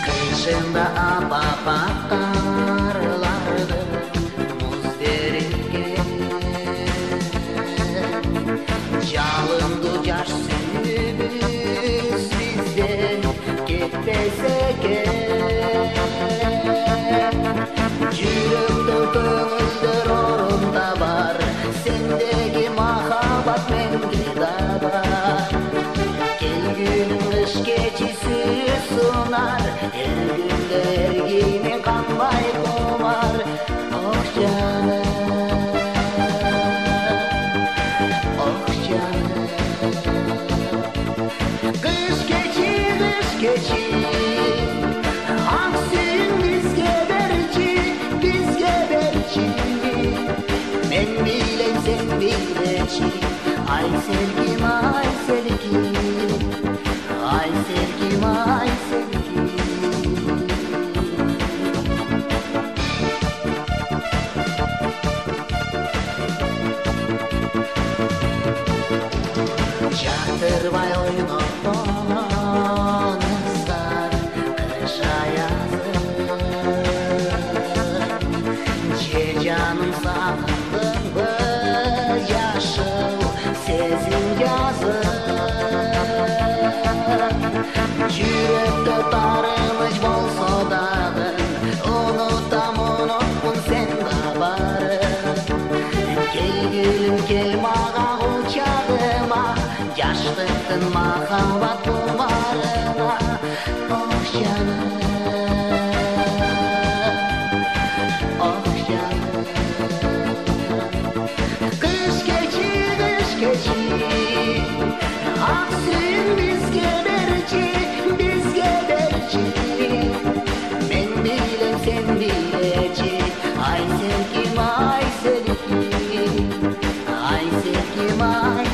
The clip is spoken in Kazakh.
Kışında apa karlardı muz derike, çalındı yaş suyumuz bizden gitmesek. Жүректе көңілдер орында бар, сендегі махаббат менде да бар. Келгүнің қыш кечесі сунар, эргүнде эргимен қанбай құмар. Ох жаным, ох жаным. Қыш кечи, ақ сүйін бізге берчи, мен билем сен билечи. Ай серким, ай серким, ай серким, ай серким. Жақтырбай ойнатпаңыздар қыш аязын, же жаным сағындың ба яшыл сезім жазын. Жүректе тарыныш болса дағы, ұнытпын сен барын. Кел гүлім, кел маға құшағыма, жаштықтың махаббат құмарына. Ох жаным, ох жаным. Қыш кечи, ақ сүйін бізге берчи, мен билем сен билечи. Ай серким, ай серким, ай серким, ай